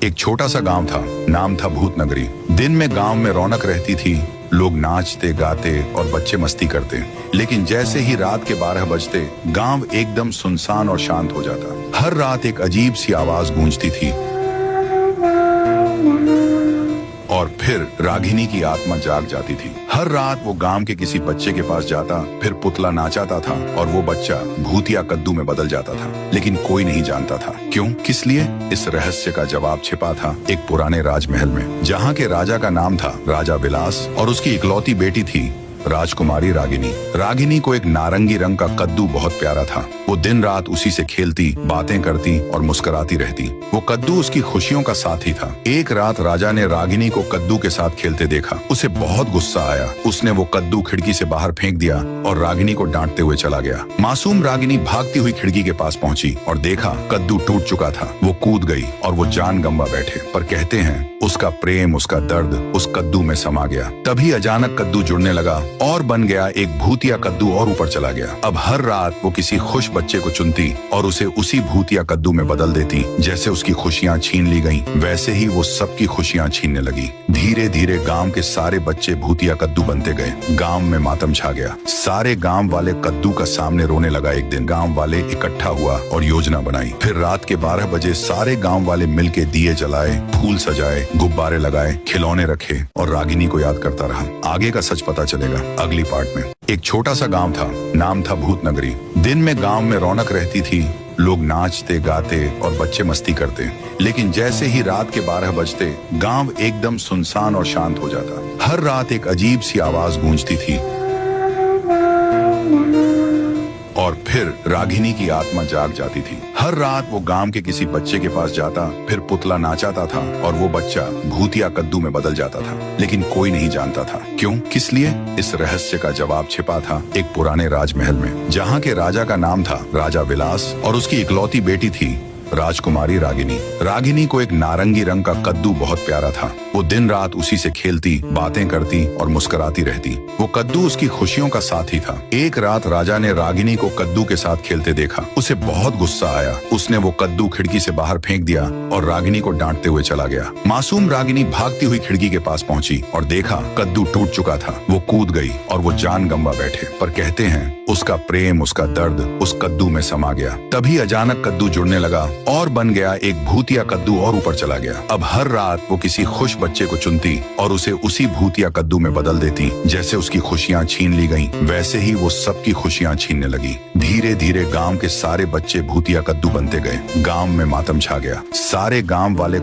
एक छोटा सा गांव था, नाम था भूत नगरी। दिन में गांव में रौनक रहती थी, लोग नाचते गाते और बच्चे मस्ती करते। लेकिन जैसे ही रात के 12 बजते गांव एकदम सुनसान और शांत हो जाता। हर रात एक अजीब सी आवाज गूंजती थी और फिर रागिनी की आत्मा जाग जाती थी। हर रात वो गांव के किसी बच्चे के पास जाता, फिर पुतला नाचाता था और वो बच्चा भूतिया कद्दू में बदल जाता था। लेकिन कोई नहीं जानता था क्यों, किस लिए। इस रहस्य का जवाब छिपा था एक पुराने राजमहल में, जहाँ के राजा का नाम था राजा विलास और उसकी इकलौती बेटी थी राजकुमारी रागिनी। रागिनी को एक नारंगी रंग का कद्दू बहुत प्यारा था। वो दिन रात उसी से खेलती, बातें करती और मुस्कुराती रहती। वो कद्दू उसकी खुशियों का साथी था। एक रात राजा ने रागिनी को कद्दू के साथ खेलते देखा। उसे बहुत गुस्सा आया। उसने वो कद्दू खिड़की से बाहर फेंक दिया और रागिनी को डांटते हुए चला गया। मासूम रागिनी भागती हुई खिड़की के पास पहुंची और देखा कद्दू टूट चुका था। वो कूद गई और वो जान गंवा बैठे। पर कहते हैं उसका प्रेम, उसका दर्द उस कद्दू में समा गया। तभी अचानक कद्दू जुड़ने लगा और बन गया एक भूतिया कद्दू और ऊपर चला गया। अब हर रात वो किसी खुश बच्चे को चुनती और उसे उसी भूतिया कद्दू में बदल देती। जैसे उसकी खुशियां छीन ली गईं, वैसे ही वो सबकी खुशियां छीनने लगी। धीरे धीरे गांव के सारे बच्चे भूतिया कद्दू बनते गए। गांव में मातम छा गया। सारे गांव वाले कद्दू का सामने रोने लगा। एक दिन गांव वाले इकट्ठा हुआ और योजना बनाई। फिर रात के 12 बजे सारे गांव वाले मिलके दिए जलाए, फूल सजाए, गुब्बारे लगाए, खिलौने रखे और रागिनी को याद करता रहा। आगे का सच पता चलेगा अगली पार्ट में। एक छोटा सा गांव था, नाम था भूत नगरी। दिन में गांव में रौनक रहती थी, लोग नाचते गाते और बच्चे मस्ती करते। लेकिन जैसे ही रात के 12 बजते गांव एकदम सुनसान और शांत हो जाता। हर रात एक अजीब सी आवाज गूंजती थी और फिर रागिनी की आत्मा जाग जाती थी। हर रात वो गांव के किसी बच्चे के पास जाता, फिर पुतला नाचाता था और वो बच्चा भूतिया कद्दू में बदल जाता था। लेकिन कोई नहीं जानता था क्यों, किस लिए। इस रहस्य का जवाब छिपा था एक पुराने राजमहल में, जहाँ के राजा का नाम था राजा विलास और उसकी इकलौती बेटी थी राजकुमारी रागिनी। रागिनी को एक नारंगी रंग का कद्दू बहुत प्यारा था। वो दिन रात उसी से खेलती, बातें करती और मुस्कुराती रहती। वो कद्दू उसकी खुशियों का साथी था। एक रात राजा ने रागिनी को कद्दू के साथ खेलते देखा। उसे बहुत गुस्सा आया। उसने वो कद्दू खिड़की से बाहर फेंक दिया और रागिनी को डांटते हुए चला गया। मासूम रागिनी भागती हुई खिड़की के पास पहुंची और देखा कद्दू टूट चुका था। वो कूद गई और वो जान गंवा बैठे। पर कहते हैं उसका प्रेम, उसका दर्द उस कद्दू में समा गया। तभी अचानक कद्दू जुड़ने लगा और बन गया एक भूतिया कद्दू और ऊपर चला गया। अब हर रात वो किसी खुश बच्चे को चुनती और उसे उसी भूतिया कद्दू में बदल देती। जैसे उसकी खुशियां छीन ली गईं, वैसे ही वो सबकी खुशियां छीनने लगी। धीरे धीरे गांव के सारे बच्चे भूतिया कद्दू बनते गए। गांव में मातम छा गया। सारे गांव वाले